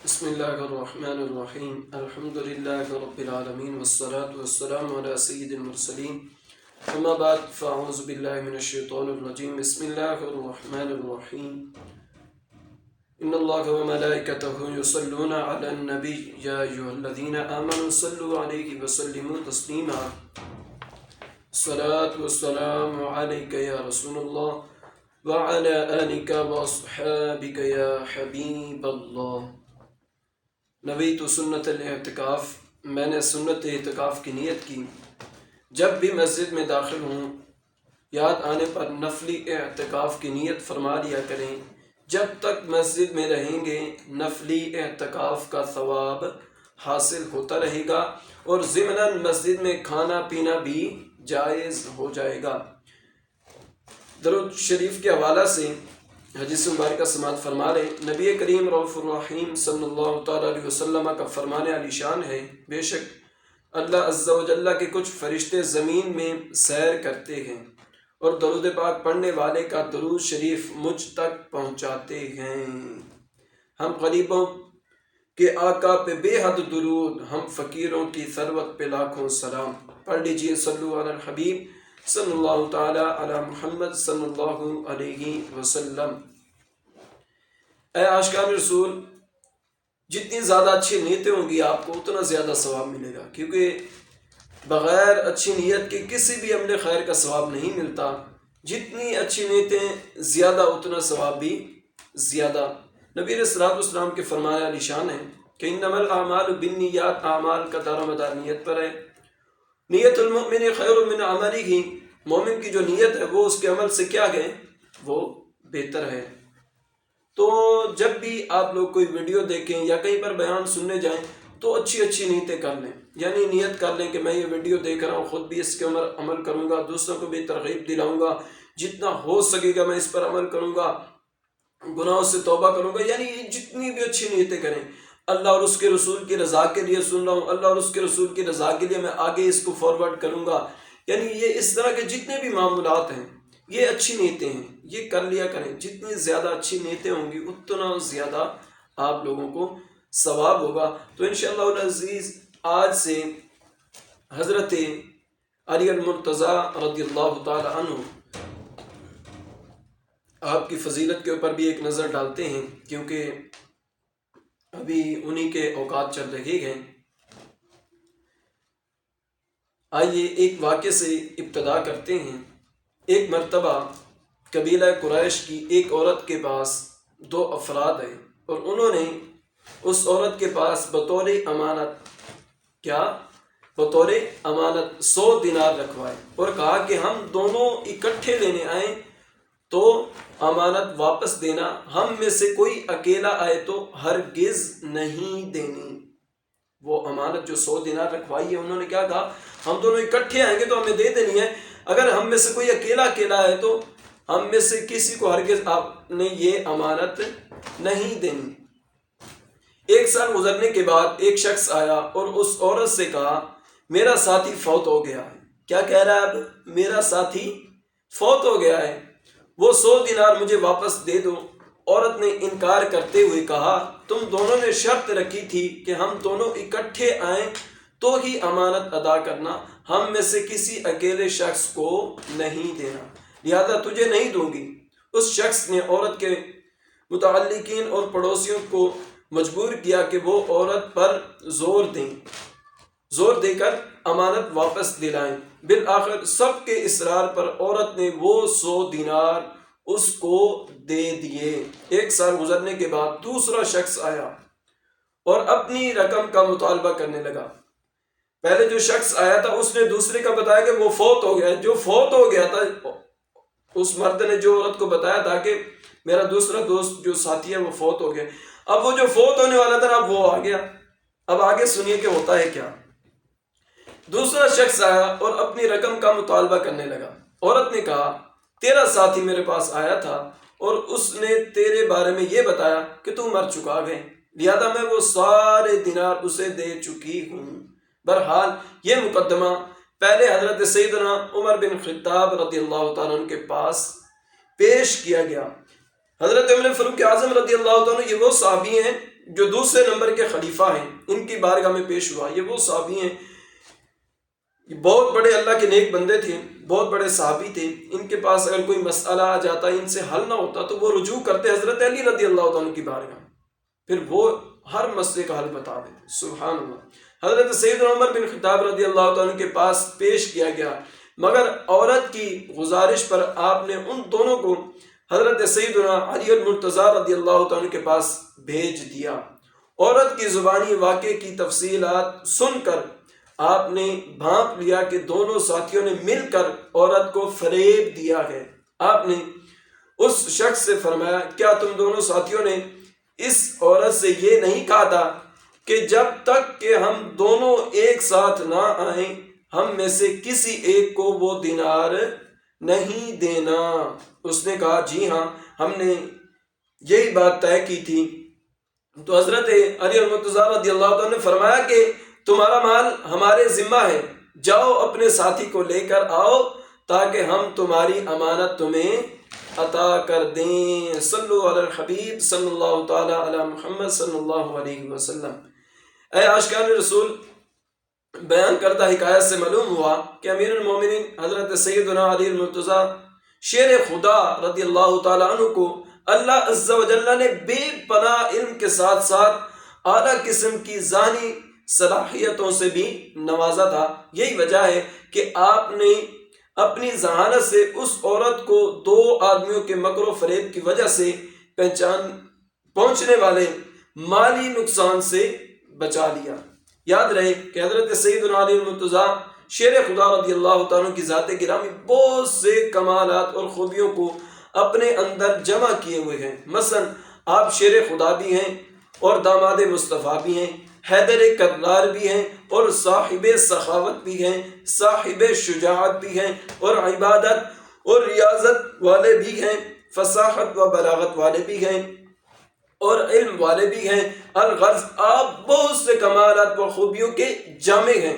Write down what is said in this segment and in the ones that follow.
بسم اللہ الرحمن الرحیم الحمد للہ رب العالمین والصلاة والسلام علی سید المرسلین اما بعد فاعوذ باللہ من الشیطان الرجیم بسم اللہ الرحمن الرحیم ان اللہ وملائکتہ یصلون علی النبی یا ایھا الذین آمنوا صلوا علیہ وسلموا تسلیما الصلاة والسلام علیک یا رسول اللہ وعلی آلک واصحابک یا حبیب اللہ۔ نویت سنت الاعتکاف، میں نے سنت اعتکاف کی نیت کی۔ جب بھی مسجد میں داخل ہوں یاد آنے پر نفلی اعتکاف کی نیت فرما لیا کریں۔ جب تک مسجد میں رہیں گے نفلی اعتکاف کا ثواب حاصل ہوتا رہے گا اور ضمناً مسجد میں کھانا پینا بھی جائز ہو جائے گا۔ درود شریف کے حوالہ سے حدیث مبارکہ سماعت فرما رہے، نبی کریم رؤوف الرحیم صلی اللہ تعالیٰ علیہ وسلم کا فرمان علی شان ہے، بے شک اللہ عز و جل کے کچھ فرشتے زمین میں سیر کرتے ہیں اور درود پاک پڑھنے والے کا درود شریف مجھ تک پہنچاتے ہیں۔ ہم غریبوں کے آقا پہ بے حد درود، ہم فقیروں کی ثروت پہ لاکھوں سلام۔ پڑھ لیجیے صلو علی الحبیب صلی اللہ تعالیٰ علی محمد صلی اللہ علیہ وسلم۔ اے عاشقان رسول، جتنی زیادہ اچھی نیتیں ہوں گی آپ کو اتنا زیادہ ثواب ملے گا، کیونکہ بغیر اچھی نیت کے کسی بھی عمل خیر کا ثواب نہیں ملتا۔ جتنی اچھی نیتیں زیادہ اتنا ثواب بھی زیادہ۔ نبی علیہ الصلوۃ والسلام کے فرمان علی شان ہے کہ انما الاعمال بالنیات، اعمال کا دار و مدار نیت پر ہے۔ نیت المؤمن خیر من عملہ، مومن کی جو نیت ہے وہ اس کے عمل سے کیا ہے، وہ بہتر ہے۔ تو جب بھی آپ لوگ کوئی ویڈیو دیکھیں یا کہیں پر بیان سننے جائیں تو اچھی اچھی نیتیں کر لیں، یعنی نیت کر لیں کہ میں یہ ویڈیو دیکھ رہا ہوں، خود بھی اس کے عمل کروں گا، دوسروں کو بھی ترغیب دلاؤں گا، جتنا ہو سکے گا میں اس پر عمل کروں گا، گناہوں سے توبہ کروں گا۔ یعنی جتنی بھی اچھی نیتیں کریں، اللہ اور اس کے رسول کی رضا کے لیے سن رہا ہوں، اللہ اور اس کے رسول کی رضا کے لیے میں آگے اس کو فارورڈ کروں گا۔ یعنی یہ اس طرح کے جتنے بھی معاملات ہیں یہ اچھی نیتیں ہیں، یہ کر لیا کریں۔ جتنی زیادہ اچھی نیتیں ہوں گی اتنا زیادہ آپ لوگوں کو ثواب ہوگا۔ تو انشاءاللہ العزیز آج سے حضرت علی المرتضیٰ رضی اللہ تعالی عنہ آپ کی فضیلت کے اوپر بھی ایک نظر ڈالتے ہیں، کیونکہ ابھی انہی کے اوقات چل رہے ہیں۔ آئیے ایک واقعے سے ابتدا کرتے ہیں۔ ایک مرتبہ قبیلہ قریش کی ایک عورت کے پاس دو افراد ہیں اور انہوں نے اس عورت کے پاس بطور امانت 100 دینار رکھوائے اور کہا کہ ہم دونوں اکٹھے لینے آئیں تو امانت واپس دینا، ہم میں سے کوئی اکیلا آئے تو ہرگز نہیں دینی۔ وہ امانت جو 100 دینار رکھوائی ہے انہوں نے کیا کہا، ہم دونوں اکٹھے آئیں گے تو ہمیں دے دینی ہے، اگر ہم میں سے کوئی اکیلا ہے تو ہم میں سے کسی کو ہرگز آپ نے یہ امانت نہیں دینی۔ ایک سال گزرنے کے بعد ایک شخص آیا اور اس عورت سے کہا میرا ساتھی فوت ہو گیا ہے۔ کیا کہہ رہا ہے اب، میرا ساتھی فوت ہو گیا ہے، وہ 100 دینار مجھے واپس دے دو۔ عورت نے انکار کرتے ہوئے کہا تم دونوں نے شرط رکھی تھی کہ ہم دونوں اکٹھے آئیں تو ہی امانت ادا کرنا، ہم میں سے کسی اکیلے شخص کو نہیں دینا، لہذا تجھے نہیں دوں گی۔ اس شخص نے عورت کے متعلقین اور پڑوسیوں کو مجبور کیا کہ وہ عورت پر زور دے کر امانت واپس دلائیں۔ بالآخر سب کے اصرار پر عورت نے وہ 100 دینار اس کو دے دیے۔ ایک سال گزرنے کے بعد دوسرا شخص آیا اور اپنی رقم کا مطالبہ کرنے لگا۔ پہلے جو شخص آیا تھا اس نے دوسرے کا بتایا کہ وہ فوت ہو گیا، جو فوت ہو گیا تھا اس مرد نے جو عورت کو بتایا تھا کہ میرا دوسرا دوست جو ساتھی ہے وہ فوت ہو گیا، اب وہ جو فوت ہونے والا تھا اب وہ آ گیا۔ اب آگے سنیے کہ ہوتا ہے کیا۔ دوسرا شخص آیا اور اپنی رقم کا مطالبہ کرنے لگا۔ عورت نے کہا تیرا ساتھی میرے پاس آیا تھا اور اس نے تیرے بارے میں یہ بتایا کہ تو مر چکا ہے، لہذا میں وہ سارے دینار اسے دے چکی ہوں۔ بہرحال یہ مقدمہ پہلے حضرت سیدنا عمر بن خطاب رضی اللہ تعالیٰ عنہ کے پاس پیش کیا گیا۔ حضرت عمر فاروق اعظم رضی اللہ تعالیٰ عنہ یہ وہ صحابی ہیں جو دوسرے نمبر کے خلیفہ ہیں ان کی بارگاہ میں پیش ہوا. یہ وہ صحابی ہیں، بہت بڑے اللہ کے نیک بندے تھے، بہت بڑے صحابی تھے. ان کے پاس اگر کوئی مسئلہ آ جاتا، ان سے حل نہ ہوتا تو وہ رجوع کرتے حضرت علی رضی اللہ عنہ کی بارگاہ، پھر وہ ہر مسئلے کا حل بتا دیتے. سبحان اللہ. حضرت سیدنا عمر بن خطاب رضی اللہ عنہ کے پاس پیش کیا گیا، مگر عورت کی گزارش پر آپ نے ان دونوں کو حضرت سیدنا علی المرتضیٰ رضی اللہ عنہ کے پاس بھیج دیا. عورت کی زبانی واقعے کی تفصیلات سن کر آپ نے بھانپ لیا کہ دونوں ساتھیوں نے مل کر عورت کو فریب دیا ہے. آپ نے اس شخص سے فرمایا، کیا تم دونوں ساتھیوں نے اس عورت سے یہ نہیں کہا تھا کہ جب تک کہ ہم دونوں ایک ساتھ نہ آئیں ہم میں سے کسی ایک کو وہ دینار نہیں دینا؟ اس نے کہا، جی ہاں، ہم نے یہی بات طے کی تھی. تو حضرت علی المرتضیٰ رضی اللہ عنہ نے فرمایا کہ تمہارا مال ہمارے ذمہ ہے، جاؤ اپنے ساتھی کو لے کر آؤ تاکہ ہم تمہاری امانت تمہیں عطا کر دیں. صلو علی الحبیب صلی اللہ تعالی علی محمد صلی اللہ علیہ وسلم. اے عاشقان رسول، بیان کردہ حکایت سے معلوم ہوا کہ امیر المومنین حضرت سیدنا علی المرتضیٰ شیر خدا رضی اللہ تعالیٰ عنہ کو اللہ عز و جل نے بے پناہ علم کے ساتھ ساتھ اعلیٰ قسم کی ذہنی صلاحیتوں سے بھی نوازا تھا. یہی وجہ ہے کہ آپ نے اپنی ذہانت سے اس عورت کو دو آدمیوں کے مکر و فریب کی وجہ سے پہنچنے والے مالی نقصان سے بچا لیا. یاد رہے کہ حضرت سیدنا علی المرتضیٰ شیر خدا رضی اللہ تعالیٰ کی ذات گرامی بہت سے کمالات اور خوبیوں کو اپنے اندر جمع کیے ہوئے ہیں. مثلا آپ شیر خدا بھی ہیں اور داماد مصطفیٰ بھی ہیں، حیدر کرار بھی ہیں اور صاحب سخاوت بھی ہیں، صاحب شجاعت بھی ہیں اور عبادت اور ریاضت والے بھی ہیں، فصاحت و بلاغت والے بھی ہیں اور علم والے بھی ہیں. الغرض آپ بہت سے کمالات و خوبیوں کے جامع ہیں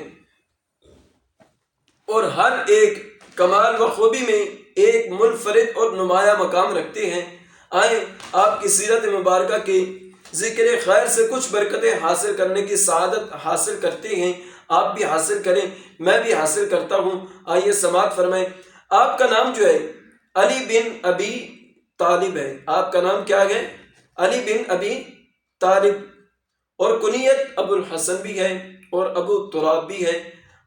اور ہر ایک کمال و خوبی میں ایک منفرد اور نمایاں مقام رکھتے ہیں. آئیں آپ کی سیرت مبارکہ کے ذکر خیر سے کچھ برکتیں حاصل کرنے کی سعادت حاصل کرتے ہیں. آپ بھی حاصل کریں، میں بھی حاصل کرتا ہوں. آئیے سماعت فرمائیں. آپ کا نام جو ہے علی بن ابی طالب ہے. آپ کا نام کیا ہے؟ علی بن ابی طالب، اور کنیت ابو الحسن بھی ہے اور ابو تراب بھی ہے.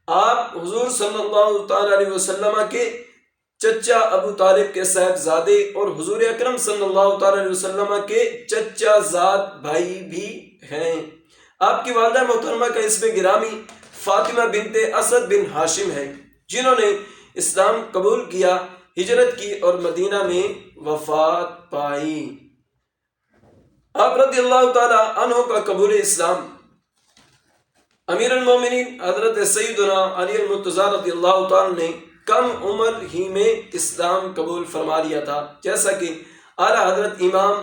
آپ حضور صلی اللہ تعالی علیہ وسلم کے چچا ابو طالب کے صاحبزادے اور حضور اکرم صلی اللہ تعالی علیہ وسلم کے چچا زاد بھائی بھی ہیں. آپ کی والدہ محترمہ کا اسم گرامی فاطمہ بنت اسد بن ہاشم ہے، جنہوں نے اسلام قبول کیا، ہجرت کی اور مدینہ میں وفات پائی. آپ رضی اللہ تعالی عنہ کا قبول اسلام. امیر المومنین حضرت سیدنا علی المرتضیٰ رضی اللہ تعالی نے کم عمر ہی میں اسلام قبول فرما لیا تھا، جیسا کہ اعلیٰ حضرت امام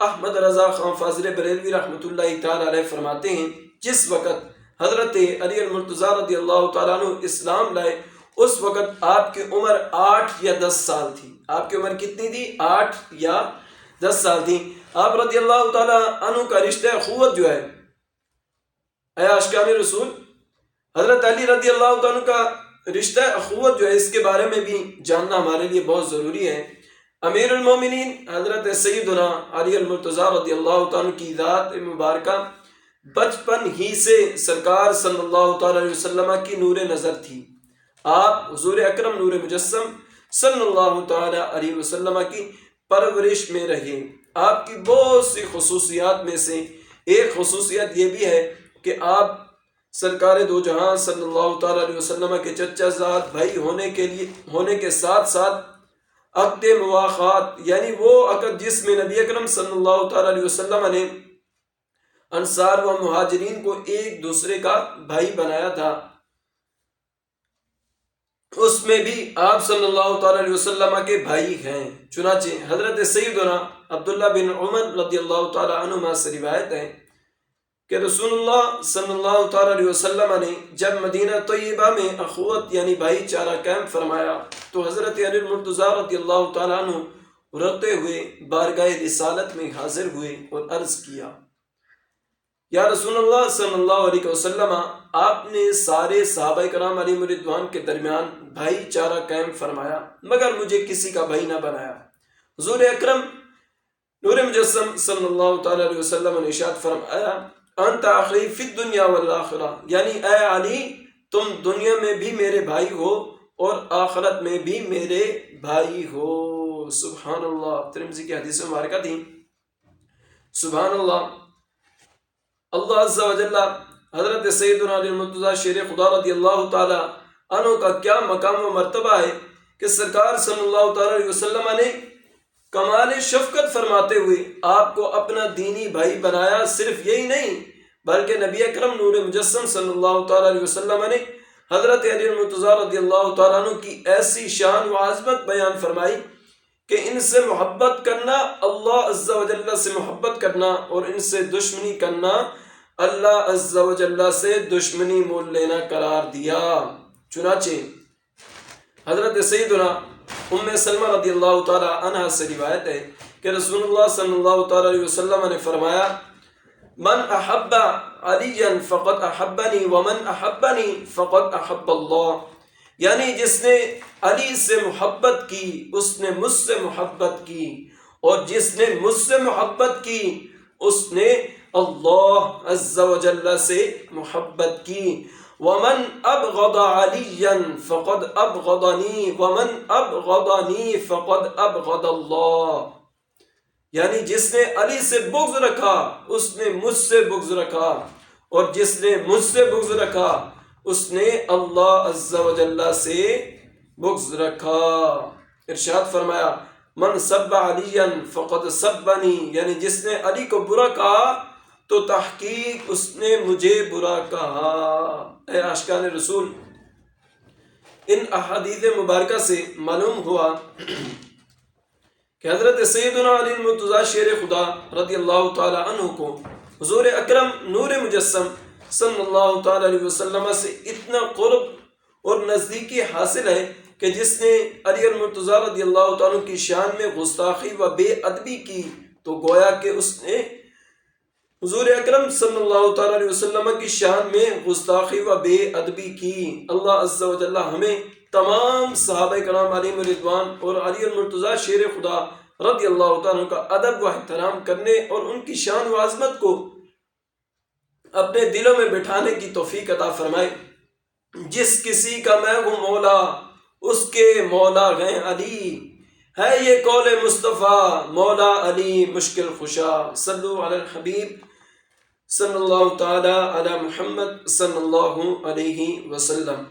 احمد رضا خان فاضل بریلوی رحمۃ اللہ تعالی علیہ فرماتے ہیں، جس وقت حضرت علی المرتضیٰ رضی اللہ تعالیٰ عنہ اسلام لائے اس وقت آپ کی عمر 8 یا 10 سال تھی. آپ کی عمر کتنی تھی؟ 8 یا 10 سال تھی. آپ رضی اللہ تعالیٰ عنہ کا رشتہ اخوت جو ہے، اے عاشقان رسول، حضرت علی رضی اللہ عنہ کا رشتہ اخوت جو ہے، اس کے بارے میں بھی جاننا ہمارے لیے بہت ضروری ہے. امیر المومنین حضرت سیدنا علی المرتضیٰ رضی اللہ عنہ کی ذات مبارکہ بچپن ہی سے سرکار صلی اللہ تعالی علیہ وسلم کی نور نظر تھی. آپ حضور اکرم نور مجسم صلی اللہ تعالی علیہ وسلم کی پرورش میں رہے. آپ کی بہت سی خصوصیات میں سے ایک خصوصیت یہ بھی ہے کہ آپ سرکار دو جہاں صلی اللہ تعالی علیہ وسلم کے چچا زاد بھائی ہونے کے ساتھ ساتھ عقد مواخات، یعنی وہ عقد جس میں نبی اکرم صلی اللہ تعالی علیہ وسلم نے انصار و مہاجرین کو ایک دوسرے کا بھائی بنایا تھا، اس میں بھی آپ صلی اللہ تعالی علیہ وسلم کے بھائی ہیں. چنانچہ حضرت سیدنا عبداللہ بن عمر رضی اللہ تعالی عنہما سے روایت ہے کہ رسول اللہ صلی اللہ تعالی علیہ وسلم نے جب مدینہ طیبہ میں اخوت یعنی بھائی چارہ قائم فرمایا تو حضرت علی المرتضیٰ رضی اللہ تعالیٰ عنہ روتے ہوئے بارگاہ رسالت میں حاضر ہوئے اور عرض کیا، یا رسول اللہ صلی اللہ علیہ وسلم، آپ نے سارے صحابہ کرام علیہم رضوان کے درمیان بھائی چارہ قائم فرمایا مگر مجھے کسی کا بھائی نہ بنایا۔ حضور اکرم نور مجسم صلی اللہ تعالی علیہ وسلم نے ارشاد فرمایا، انت اخی فی الدنیا والآخرہ، یعنی اے علی تم دنیا میں بھی میرے بھائی ہو اور آخرت میں بھی میرے بھائی ہو۔ سبحان اللہ، ترمذی کی حدیث مبارکہ تھی۔ سبحان اللہ۔ اللہ عز و جل حضرت سیدنا علی المرتضیٰ شیر خدا رضی اللہ تعالی عنہ کا کیا مقام و مرتبہ ہے کہ سرکار صلی اللہ تعالی علیہ وسلم نے کمال شفقت فرماتے ہوئے آپ کو اپنا دینی بھائی بنایا۔ صرف یہی نہیں بلکہ نبی اکرم نور مجسم صلی اللہ تعالی علیہ وسلم نے حضرت علی المرتضیٰ رضی اللہ تعالیٰ عنہ کی ایسی شان و عظمت بیان فرمائی کہ ان سے محبت کرنا اللہ عز و جل سے محبت کرنا اور ان سے دشمنی کرنا اللہ عز و جل سے دشمنی مول لینا قرار دیا۔ چنانچہ حضرت سیدنا ام سلمہ رضی اللہ تعالی عنہ سے روایت ہے کہ رسول اللہ صلی اللہ تعالی علیہ وسلم نے فرمایا، من احب علیا فقد احبنی ومن احبنی فقد احب اللہ، یعنی جس نے علی سے محبت کی اس نے مجھ سے محبت کی، اور جس نے مجھ سے محبت کی اس نے اللہ عز و جل سے محبت کی۔ ومن ابغض علیا فقد ابغضنی ومن ابغضنی فقد ابغض اللہ، یعنی جس نے علی سے بغض رکھا اس نے مجھ سے بغض رکھا، اور جس نے مجھ سے بغض رکھا اس نے اللہ عز و جل سے بغض رکھا۔ ارشاد فرمایا، من سب علیا فقد سبنی، یعنی جس نے علی کو برا کہا تو تحقیق اس نے مجھے برا کہا۔ اے عاشقان رسول، ان احادیث مبارکہ سے معلوم ہوا کہ حضرت سیدنا علی المرتضیٰ شیر خدا رضی اللہ تعالی عنہ کو حضور اکرم نور مجسم صلی اللہ تعالی علیہ وسلم سے اتنا قرب اور نزدیکی حاصل ہے کہ جس نے علی المرتضیٰ رضی اللہ تعالیٰ کی شان میں گستاخی و بے ادبی کی تو گویا کہ اس نے حضور اکرم صلی اللہ تعالی علیہ وسلم کی شان میں گستاخی و بے ادبی کی۔ اللہ عز و جل ہمیں تمام صحابہ کرام علیہم رضوان اور علی المرتضیٰ شیر خدا رضی اللہ تعالیٰ کا ادب و احترام کرنے اور ان کی شان و عظمت کو اپنے دلوں میں بٹھانے کی توفیق عطا فرمائے۔ جس کسی کا میں ہوں مولا اس کے مولا ہیں علی، ہے یہ قول مصطفیٰ مولا علی مشکل خشا۔ صلو علی الحبیب صلی اللہ تعالی علی محمد صلی اللہ علیہ وسلم۔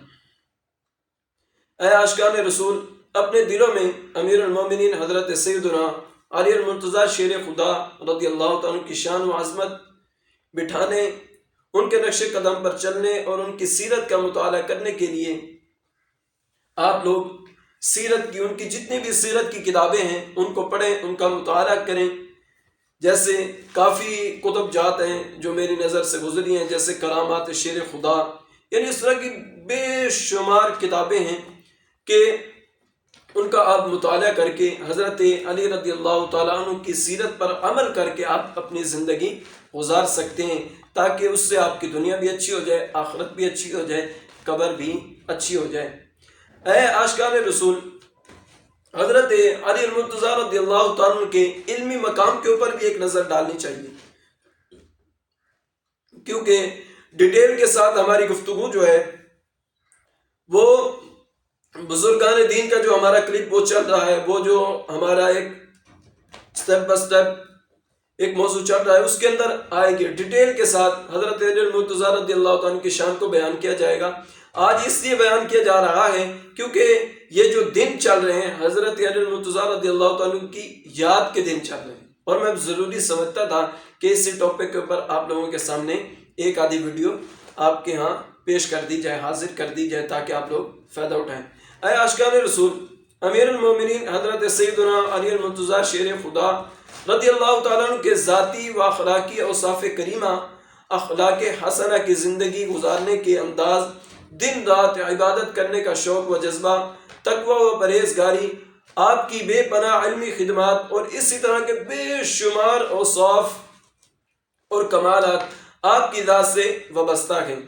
اے عاشقان رسول، اپنے دلوں میں امیر المومنین حضرت سیدنا علی المرتضیٰ شیر خدا رضی اللہ تعالیٰ کی شان و عظمت بٹھانے، ان کے نقش قدم پر چلنے اور ان کی سیرت کا مطالعہ کرنے کے لیے آپ لوگ سیرت کی، ان کی جتنی بھی سیرت کی کتابیں ہیں ان کو پڑھیں، ان کا مطالعہ کریں۔ جیسے کافی کتب جات ہیں جو میری نظر سے گزری ہیں، جیسے کرامات شیر خدا، یعنی اس طرح کی بے شمار کتابیں ہیں کہ ان کا آپ مطالعہ کر کے حضرت علی رضی اللہ تعالیٰ عنہ کی سیرت پر عمل کر کے آپ اپنی زندگی گزار سکتے ہیں، تاکہ اس سے آپ کی دنیا بھی اچھی ہو جائے، آخرت بھی اچھی ہو جائے، قبر بھی اچھی ہو جائے۔ اے عاشقان رسول، حضرت علی المرتضیٰ رضی اللہ تعالیٰ عنہ کے علمی مقام کے اوپر بھی ایک نظر ڈالنی چاہیے، کیونکہ ڈیٹیل کے ساتھ ہماری گفتگو جو ہے وہ بزرگان دین کا جو ہمارا کلپ وہ چل رہا ہے، وہ جو ہمارا ایک سٹیپ بائی سٹیپ ایک موضوع چل رہا ہے، اس کے اندر آئے گی ڈیٹیل کے ساتھ حضرت علی المرتضیٰ رضی اللہ تعالیٰ عنہ کی شان کو بیان کیا جائے گا۔ آج اس لیے بیان کیا جا رہا ہے کیونکہ یہ جو دن چل رہے ہیں حضرت علی المرتضیٰ رضی اللہ تعالیٰ عنہ کی یاد کے دن چل رہے ہیں، اور میں ضروری سمجھتا تھا کہ اسی ٹاپک کے اوپر آپ لوگوں کے سامنے ایک آدھی ویڈیو آپ کے ہاں پیش کر دی جائے، حاضر کر دی جائے، تاکہ آپ لوگ فائدہ اٹھائیں۔ اے عاشقان رسول، امیر المومنین حضرت سیدنا علی المرتضیٰ شیر خدا رضی اللہ تعالیٰ عنہ کے ذاتی و اخلاقی اوصاف کریمہ، اخلاق حسنہ کی زندگی گزارنے کے انداز، دن رات عبادت کرنے کا شوق و جذبہ، تقوی و پرہیزگاری، آپ کی بے پناہ علمی خدمات اور اسی طرح کے بے شمار اوصاف اور کمالات آپ کی ذات سے وابستہ ہیں۔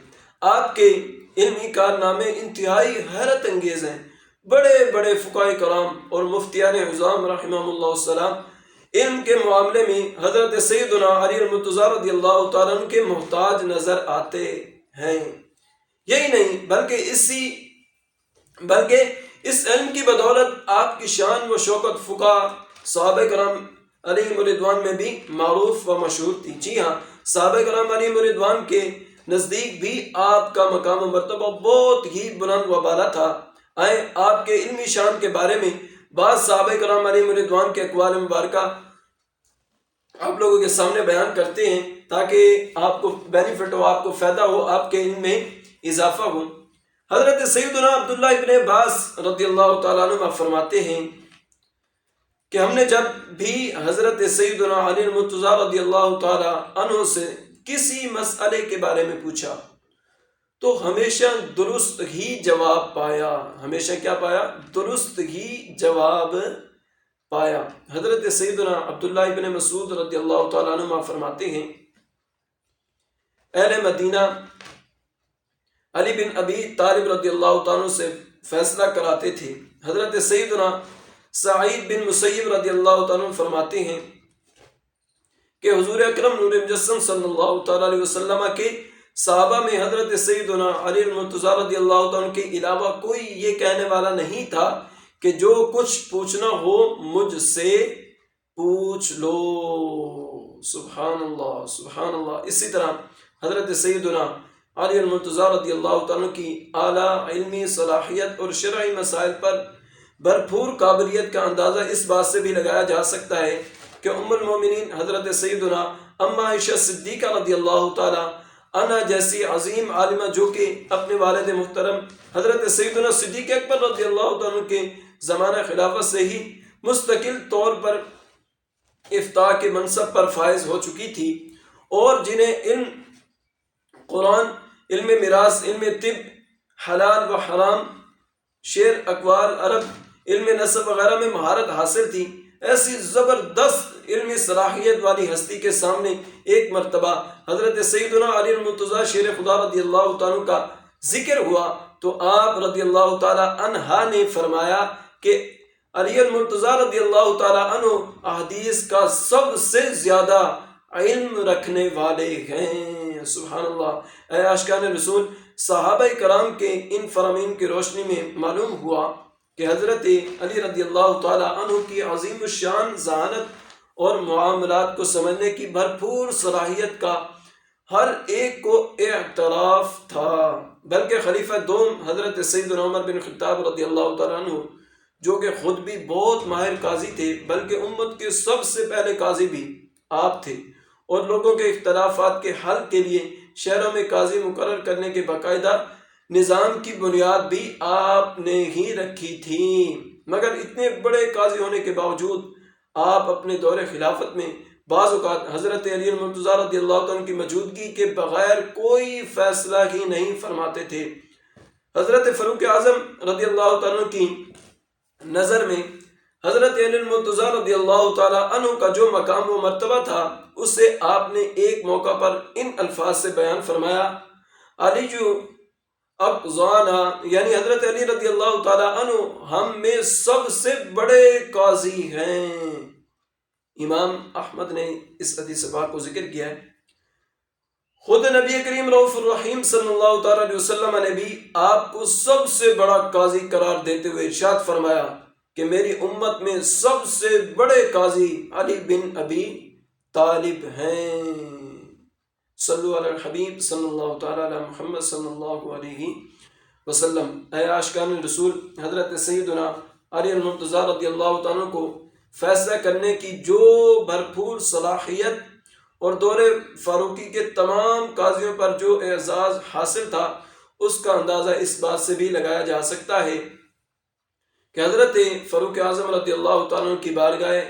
آپ کے علمی کارنامے انتہائی حیرت انگیز ہیں۔ بڑے بڑے فقہاء کرام اور مفتیان عظام رحمہم اللہ السلام علم کے معاملے میں حضرت سیدنا علی المرتضیٰ رضی اللہ تعالیٰ عنہ کے محتاج نظر آتے ہیں۔ یہی نہیں بلکہ اس علم کی بدولت آپ کی شان و شوکت فقہاء صحابہ کرام علیہم رضوان میں بھی معروف و مشہور تھی۔ جی ہاں، صحابہ کرام علیہم رضوان کے نزدیک بھی آپ کا مقام و مرتبہ بہت ہی بلند و بالا تھا۔ آئیں آپ کے علمی شان کے بارے میں بعض صحابہ کرام علیہم رضوان کے اقوال مبارکہ آپ لوگوں کے سامنے بیان کرتے ہیں تاکہ آپ کو بینیفٹ ہو، آپ کو فائدہ ہو، آپ کے علم میں اضافہ ہو۔ حضرت سیدنا عبداللہ ابن عباس رضی اللہ تعالیٰ عنہ فرماتے ہیں کہ ہم نے جب بھی حضرت سیدنا علی المرتضیٰ رضی اللہ تعالیٰ عنہ سے کسی مسئلے کے بارے میں پوچھا تو ہمیشہ درست ہی جواب پایا۔ ہمیشہ کیا پایا؟ درست ہی جواب پایا۔ حضرت سیدنا عبداللہ ابن مسعود رضی اللہ تعالیٰ عنہ فرماتے ہیں اہل مدینہ علی بن ابی طالب رضی اللہ تعالیٰ سے فیصلہ کراتے تھے۔ حضرت سیدنا سعید بن مسیب رضی اللہ تعالیٰ فرماتے ہیں کہ حضور اکرم نور مجسم صلی اللہ تعالیٰ علیہ وسلم کے صحابہ میں حضرت سیدنا علی المرتضیٰ رضی اللہ تعالیٰ کے علاوہ کوئی یہ کہنے والا نہیں تھا کہ جو کچھ پوچھنا ہو مجھ سے پوچھ لو۔ سبحان اللہ، سبحان اللہ۔ اسی طرح حضرت سیدنا علی المرتضیٰ رضی اللہ تعالیٰ کی اعلیٰ علمی صلاحیت اور شرعی مسائل پر بھرپور قابلیت کا اندازہ اس بات سے بھی لگایا جا سکتا ہے کہ ام المومنین حضرت سیدنا اما عائشہ صدیقہ رضی اللہ تعالیٰ عنہ جیسی عظیم عالمہ جو کہ اپنے والد محترم حضرت سیدنا صدیق اکبر رضی اللہ تعالیٰ کے زمانہ خلافت سے ہی مستقل طور پر افتاء کے منصب پر فائز ہو چکی تھی، اور جنہیں علم قرآن، علم میراث، علم طب، حلال و حرام، شعر، اقوال عرب، علم نسب وغیرہ میں مہارت حاصل تھی، ایسی زبردست علمی صلاحیت والی ہستی کے سامنے ایک مرتبہ حضرت سیدنا علی المرتضیٰ شیر خدا رضی اللہ تعالیٰ کا ذکر ہوا تو آپ رضی اللہ تعالیٰ عنہ نے فرمایا کہ علی المرتضیٰ رضی اللہ تعالیٰ عنہ احادیث کا سب سے زیادہ علم رکھنے والے ہیں۔ سبحان اللہ۔ اے عاشقان رسول، صحابہ کرام کے ان فرامین کی روشنی میں معلوم ہوا کہ حضرت علی رضی اللہ تعالیٰ عنہ کی عظیم الشان ذہانت اور معاملات کو سمجھنے کی بھرپور صلاحیت کا ہر ایک کو اعتراف تھا، بلکہ خلیفہ دوم حضرت سیدنا عمر بن خطاب رضی اللہ تعالیٰ عنہ جو کہ خود بھی بہت ماہر قاضی تھے، بلکہ امت کے سب سے پہلے قاضی بھی آپ تھے، اور لوگوں کے اختلافات کے حل کے لیے شہروں میں قاضی مقرر کرنے کے باقاعدہ نظام کی بنیاد بھی آپ نے ہی رکھی تھی۔ مگر اتنے بڑے قاضی ہونے کے باوجود آپ اپنے دور خلافت میں بعض اوقات حضرت علی المرتضیٰ رضی اللہ عنہ کی موجودگی کے بغیر کوئی فیصلہ ہی نہیں فرماتے تھے۔ حضرت فاروق اعظم رضی اللہ عنہ کی نظر میں حضرت علی المرتضیٰ رضی اللہ تعالیٰ عنہ کا جو مقام و مرتبہ تھا اسے آپ نے ایک موقع پر ان الفاظ سے بیان فرمایا، علی جو اقضانا، یعنی حضرت علی رضی اللہ تعالیٰ عنہ ہم میں سب سے بڑے قاضی ہیں۔ امام احمد نے اس حدیث پاک کو ذکر کیا ہے۔ خود نبی کریم رؤوف الرحیم صلی اللہ تعالیٰ علیہ وسلم نے بھی آپ کو سب سے بڑا قاضی قرار دیتے ہوئے ارشاد فرمایا کہ میری امت میں سب سے بڑے قاضی علی بن ابی طالب ہیں۔ صلو علی الحبیب صلی اللہ تعالیٰ علی محمد صلی اللہ علیہ وسلم۔ اے عاشقان رسول، حضرت سیدنا علی المرتضیٰ رضی اللہ عنہ کو فیصلہ کرنے کی جو بھرپور صلاحیت اور دور فاروقی کے تمام قاضیوں پر جو اعزاز حاصل تھا اس کا اندازہ اس بات سے بھی لگایا جا سکتا ہے کہ حضرت فاروق اعظم رضی اللہ تعالیٰ کی بارگاہ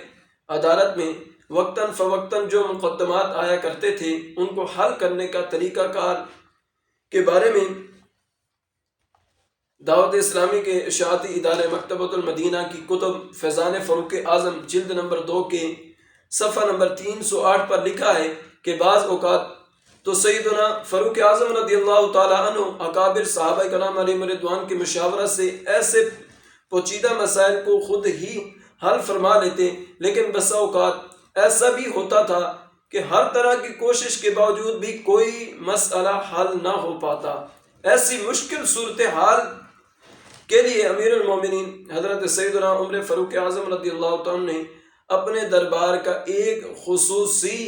عدالت میں وقتاً فوقتاً جو مقدمات آیا کرتے تھے ان کو حل کرنے کا طریقہ کار کے بارے میں دعوت اسلامی کے اشاعتی ادارے مکتبۃ المدینہ کی کتب فیضان فاروق اعظم جلد نمبر 2 کے صفحہ نمبر 308 پر لکھا ہے کہ بعض اوقات تو سیدنا فاروق اعظم رضی اللہ تعالیٰ عنہ اکابر صحابہ کرام علیہم رضوان کی مشاورت سے ایسے پوچیدہ مسائل کو خود ہی حل فرما لیتے، لیکن بسا اوقات ایسا بھی ہوتا تھا کہ ہر طرح کی کوشش کے باوجود بھی کوئی مسئلہ حل نہ ہو پاتا۔ ایسی مشکل صورتحال کے لیے امیر المومنین حضرت سیدنا عمر فاروق اعظم رضی اللہ تعالیٰ نے اپنے دربار کا ایک خصوصی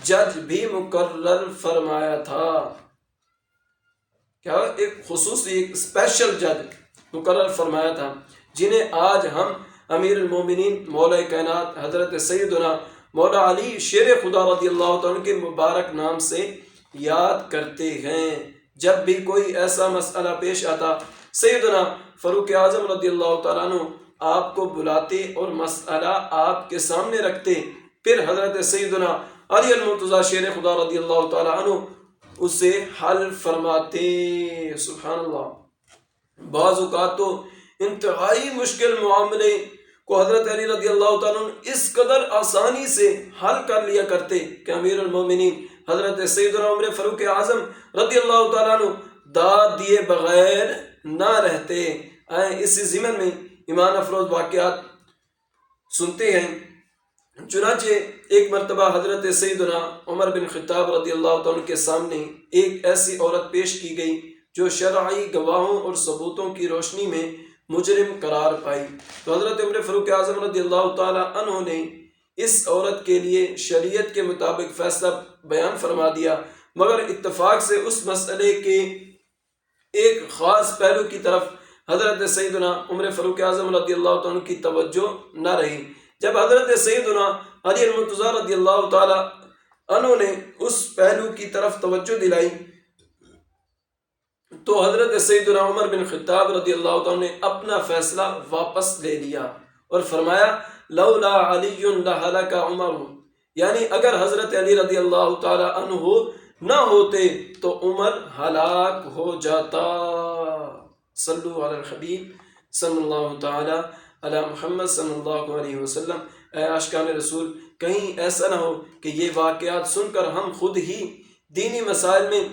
جج بھی مقرر فرمایا تھا۔ کیا ایک خصوصی ایک اسپیشل جج مقرر فرمایا تھا، جنہیں آج ہم امیر المومنین مولا کائنات حضرت سیدنا مولا علی شیر خدا رضی اللہ تعالیٰ کے مبارک نام سے یاد کرتے ہیں۔ جب بھی کوئی ایسا مسئلہ پیش آتا، سیدنا فاروق اعظم رضی اللہ تعالیٰ عنہ آپ کو بلاتے اور مسئلہ آپ کے سامنے رکھتے، پھر حضرت سیدنا علی المرتضیٰ شیر خدا رضی اللہ تعالیٰ عنہ اسے حل فرماتے۔ سبحان اللہ۔ بعض اوقات تو انتہائی مشکل معاملے کو حضرت علی رضی اللہ تعالیٰ عنہ اس قدر آسانی سے حل کر لیا کرتے کہ امیر المومنین حضرت سیدنا عمر فاروق اعظم رضی اللہ تعالیٰ عنہ داد دیے بغیر نہ رہتے۔ اسی ضمن میں ایمان افروز واقعات سنتے ہیں۔ چنانچہ ایک مرتبہ حضرت سیدنا عمر بن خطاب رضی اللہ تعالیٰ کے سامنے ایک ایسی عورت پیش کی گئی جو شرعی گواہوں اور ثبوتوں کی روشنی میں مجرم قرار پائی، تو حضرت عمر فاروق اعظم رضی اللہ تعالیٰ عنہ نے اس عورت کے لیے شریعت کے مطابق فیصلہ بیان فرما دیا، مگر اتفاق سے اس مسئلے کے ایک خاص پہلو کی طرف حضرت سیدنا عمر فاروق اعظم رضی اللہ تعالیٰ کی توجہ نہ رہی۔ جب حضرت سیدنا علی المرتضیٰ رضی اللہ تعالیٰ عنہ نے اس پہلو کی طرف توجہ دلائی تو حضرت سیدنا عمر بن خطاب رضی اللہ تعالیٰ نے اپنا فیصلہ واپس لے لیا اور فرمایا لولا علی لہلک عمر، یعنی اگر حضرت علی رضی اللہ تعالیٰ عنہ نہ ہوتے تو عمر ہلاک ہو جاتا۔ صلو علی الحبیب صلی اللہ تعالیٰ علی محمد صلی اللہ علیہ وسلم۔ اے عاشقان رسول، کہیں ایسا نہ ہو کہ یہ واقعات سن کر ہم خود ہی دینی مسائل میں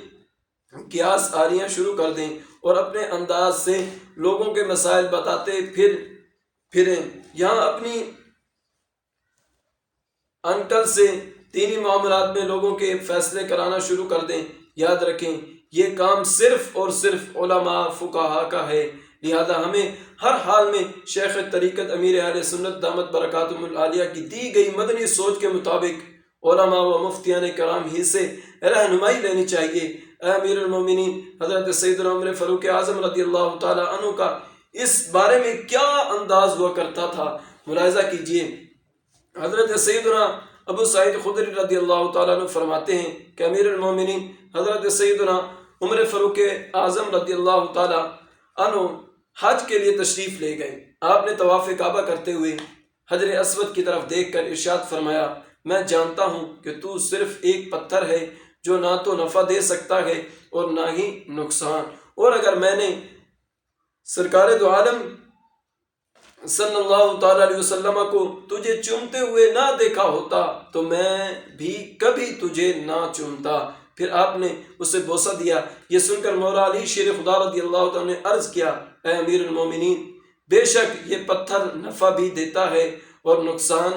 قیاس آریاں شروع کر دیں اور اپنے انداز سے لوگوں کے مسائل بتاتے پھریں، یہاں اپنی انکل سے دینی معاملات میں لوگوں کے فیصلے کرانا شروع کر دیں۔ یاد رکھیں یہ کام صرف اور صرف علماء فقہا کا ہے، لہذا ہمیں ہر حال میں شیخ طریقت امیر اہل سنت دامت برکاتہم العالیہ کی دی گئی مدنی سوچ کے مطابق علماء و مفتیان کرام ہی سے رہنمائی لینی چاہیے۔ اے امیر المومنین حضرت سیدنا عمر فاروق اعظم رضی اللہ تعالیٰ عنہ کا اس بارے میں کیا انداز ہوا کرتا تھا، ملاحظہ کیجئے۔ حضرت سیدنا ابو سعید خدری رضی اللہ تعالیٰ عنہ فرماتے ہیں کہ امیر المومنین حضرت سیدنا عمر فاروق اعظم رضی اللہ تعالیٰ عنہ حج کے لیے تشریف لے گئے۔ آپ نے طواف کعبہ کرتے ہوئے حجر اسود کی طرف دیکھ کر ارشاد فرمایا، میں جانتا ہوں کہ تو صرف ایک پتھر ہے جو نہ تو نفع دے سکتا ہے اور نہ ہی نقصان، اور اگر میں نے سرکار دو عالم صلی اللہ تعالیٰ علیہ وسلم کو تجھے چومتے ہوئے نہ دیکھا ہوتا تو میں بھی کبھی تجھے نہ چومتا۔ پھر آپ نے اسے بوسہ دیا۔ یہ سن کر مولا علی شیر خدا رضی اللہ تعالیٰ نے عرض کیا، اے امیر المومنین، بے شک یہ پتھر نفع بھی دیتا ہے اور نقصان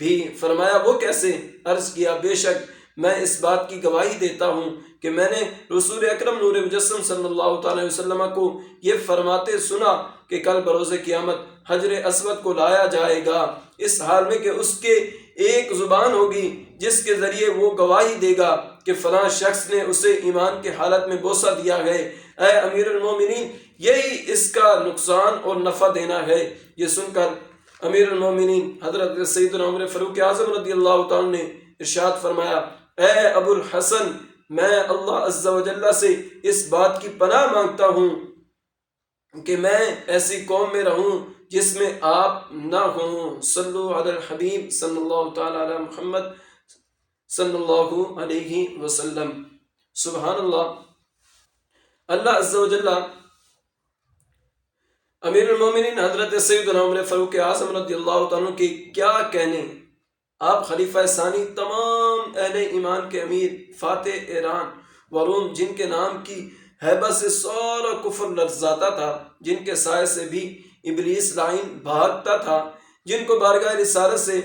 بھی۔ فرمایا وہ کیسے؟ عرض کیا، بے شک میں اس بات کی گواہی دیتا ہوں کہ میں نے رسول اکرم نور مجسم صلی اللہ تعالیٰ علیہ وسلم کو یہ فرماتے سنا کہ کل بروز قیامت حجر اسود کو لایا جائے گا، اس حال میں کہ اس کے ایک زبان ہوگی جس کے ذریعے وہ گواہی دے گا کہ فلاں شخص نے اسے ایمان کی حالت میں بوسہ دیا ہے۔ اے امیر المومنین، یہی اس کا نقصان اور نفع دینا ہے۔ یہ سن کر امیر المومنین حضرت سیدنا عمر فاروق اعظم رضی اللہ تعالیٰ نے ارشاد فرمایا، اے ابو الحسن، میں اللہ عز و جل سے اس بات کی پناہ مانگتا ہوں کہ میں ایسی قوم میں رہوں جس میں آپ نہ ہوں۔ صلو علی الحبیب صلی اللہ تعالی علی محمد صلی اللہ علیہ وسلم۔ سبحان اللہ۔ اللہ عز و جل امیر المومنین حضرت سیدنا عمر فاروق اعظم رضی اللہ تعالیٰ کی کیا کہنے، آپ خلیفہ ثانی تمام اہل ایمان کے امیر، فاتح ایران و روم، جن کے نام کی ہیبت سے سارا کفر لرزاتا تھا، جن کے سائے سے بھی ابلیس لعین بھاگتا تھا، جن کو بارگاہ رسالت سے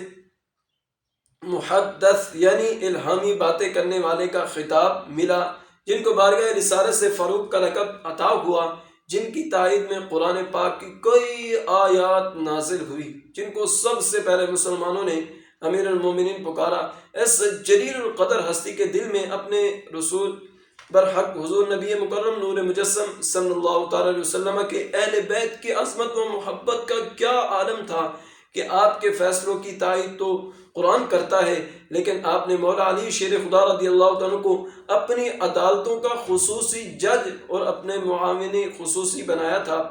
محدث یعنی الہامی باتیں کرنے والے کا خطاب ملا، جن کو بارگاہ رسالت سے فاروق کا لقب عطا ہوا، جن کی تائید میں قرآن پاک کی کئی آیات نازل ہوئی، جن کو سب سے پہلے مسلمانوں نے امیر المومنین پکارا، اس جلیل القدر ہستی کے دل میں اپنے رسول برحق حضور نبی مکرم نور مجسم صلی اللہ تعالی علیہ وسلم کے اہل بیت کی عظمت و محبت کا کیا عالم تھا کہ آپ کے فیصلوں کی تائید تو قرآن کرتا ہے، لیکن آپ نے مولا علی شیر خدا رضی اللہ عنہ کو اپنی عدالتوں کا خصوصی جج اور اپنے معاون خصوصی بنایا تھا۔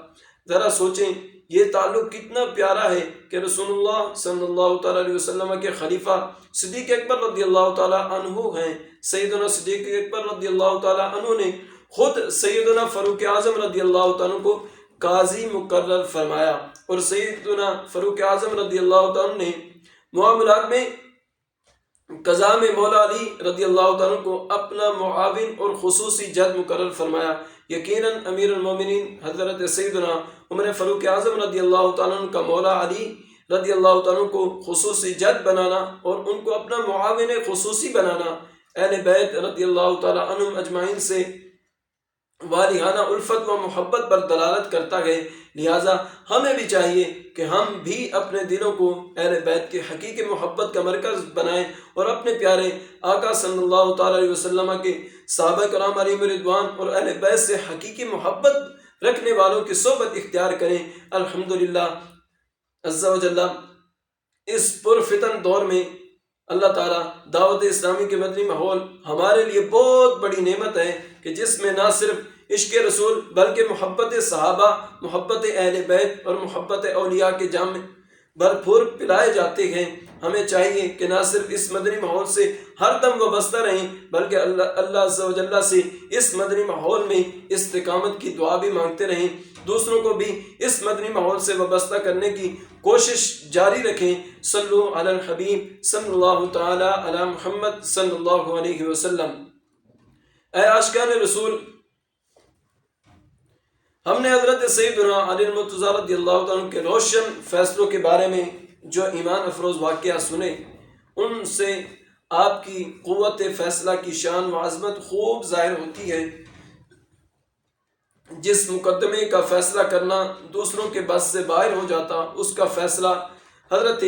ذرا سوچیں یہ تعلق کتنا پیارا ہے کہ رسول اللہ صلی اللہ تعالیٰ علیہ وسلم کے خلیفہ صدیق اکبر رضی اللہ تعالیٰ عنہ ہیں۔ سیدنا صدیق اکبر رضی اللہ تعالیٰ عنہ نے خود سیدنا فاروق اعظم رضی اللہ عنہ کو قاضی مقرر فرمایا، اور سیدنا فاروق اعظم رضی اللہ عنہ نے معاملات میں قضاء میں مولا علی رضی اللہ عنہ کو اپنا معاون اور خصوصی جج مقرر فرمایا۔ یقیناً امیر المومنین حضرت سیدنا عمر فاروق اعظم رضی اللہ عنہ کا مولا علی رضی اللہ عنہ کو خصوصی جج بنانا اور ان کو اپنا معاون خصوصی بنانا اہل بیت رضی اللہ تعالی عنہم اجمعین سے والہانہ الفت و محبت پر دلالت کرتا ہے۔ لہٰذا ہمیں بھی چاہیے کہ ہم بھی اپنے دلوں کو اہل بیت کی حقیقی محبت کا مرکز بنائیں اور اپنے پیارے آقا صلی اللہ تعالی علیہ وسلم کے صحابہ کرام علیہم رضوان اور اہل بیت سے حقیقی محبت رکھنے والوں کی صحبت اختیار کریں۔ الحمدللہ عز و جل اس پرفتن دور میں اللہ تعالیٰ دعوت اسلامی کے مدنی ماحول ہمارے لیے بہت بڑی نعمت ہے کہ جس میں نہ صرف عشق رسول بلکہ محبت صحابہ، محبت اہل بیت اور محبت اولیاء کے جام بھرپور پلائے جاتے ہیں۔ ہمیں چاہیے کہ نہ صرف اس مدنی ماحول سے ہر دم وابستہ رہیں بلکہ اللہ عز و جل سے اس مدنی ماحول میں استقامت کی دعا بھی مانگتے رہیں، دوسروں کو بھی اس مدنی ماحول سے وابستہ کرنے کی کوشش جاری رکھیں۔ صلو علی الحبیب صلی اللہ تعالی علی محمد صلی اللہ علیہ وسلم۔ اے عاشقان رسول، ہم نے حضرت سیدنا علی المرتضیٰ رضی اللہ عنہ کے روشن فیصلوں کے بارے میں جو ایمان افروز واقعہ سنے، ان سے آپ کی قوت فیصلہ کی شان و عظمت خوب ظاہر ہوتی ہے۔ جس مقدمے کا فیصلہ کرنا دوسروں کے بس سے باہر ہو جاتا، اس کا فیصلہ حضرت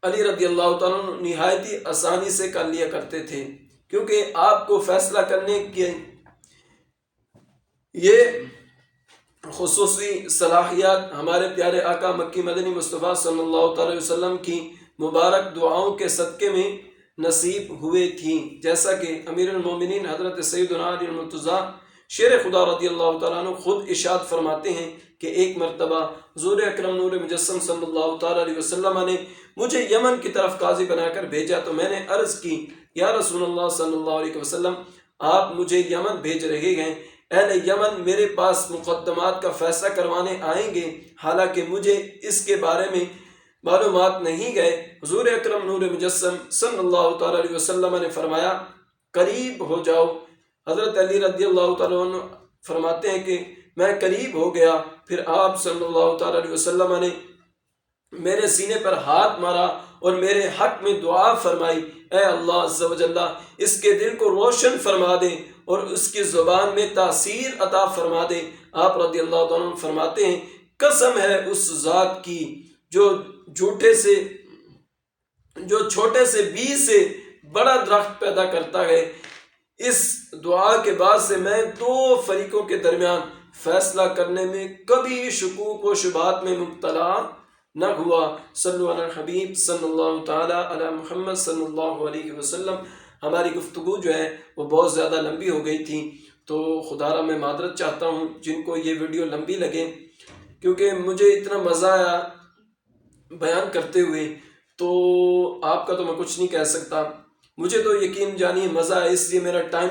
علی رضی اللہ تعالیٰ نہایت ہی آسانی سے کر لیا کرتے تھے، کیونکہ آپ کو فیصلہ کرنے کی یہ خصوصی صلاحیات ہمارے پیارے آقا مکی مدنی مصطفیٰ صلی اللہ تعالی وسلم کی مبارک دعاؤں کے صدقے میں نصیب ہوئے تھیں، جیسا کہ امیر المومنین حضرت سیدنا علی المرتضیٰ شیر خدا رضی اللہ تعالیٰ عنہ خود ارشاد فرماتے ہیں کہ ایک مرتبہ حضور اکرم نور مجسم صلی اللہ تعالیٰ علیہ وسلم نے مجھے یمن کی طرف قاضی بنا کر بھیجا، تو میں نے عرض کی یا رسول اللہ صلی اللہ علیہ وسلم، آپ مجھے یمن بھیج رہے ہیں، اہل یمن میرے پاس مقدمات کا فیصلہ کروانے آئیں گے، حالانکہ مجھے اس کے بارے میں معلومات نہیں گئے۔ حضور اکرم نور مجسم صلی اللہ تعالیٰ علیہ وسلم نے فرمایا قریب ہو جاؤ۔ حضرت علی رضی اللہ تعالیٰ عنہ فرماتے ہیں کہ میں قریب ہو گیا، پھر آپ صلی اللہ تعالیٰ علیہ وسلم نے میرے سینے پر ہاتھ مارا اور میرے حق میں دعا فرمائی، اے اللہ عز و جل اس کے دل کو روشن فرما دے اور اس کی زبان میں تاثیر عطا فرما دے۔ آپ رضی اللہ عنہ فرماتے ہیں قسم ہے اس ذات کی جو چھوٹے سے بیج سے بڑا درخت پیدا کرتا ہے، اس دعا کے بعد سے میں دو فریقوں کے درمیان فیصلہ کرنے میں کبھی شکوک و شبہات میں مبتلا نہ ہوا۔ صلو علی الحبیب صلی اللہ تعالی علی محمد صلی اللہ علیہ وسلم۔ ہماری گفتگو جو ہے وہ بہت زیادہ لمبی ہو گئی تھی، تو خدا را میں معذرت چاہتا ہوں جن کو یہ ویڈیو لمبی لگے، کیونکہ مجھے اتنا مزہ آیا بیان کرتے ہوئے، تو آپ کا تو میں کچھ نہیں کہہ سکتا، مجھے تو یقین جانی مزہ ہے، اس لیے میرا ٹائم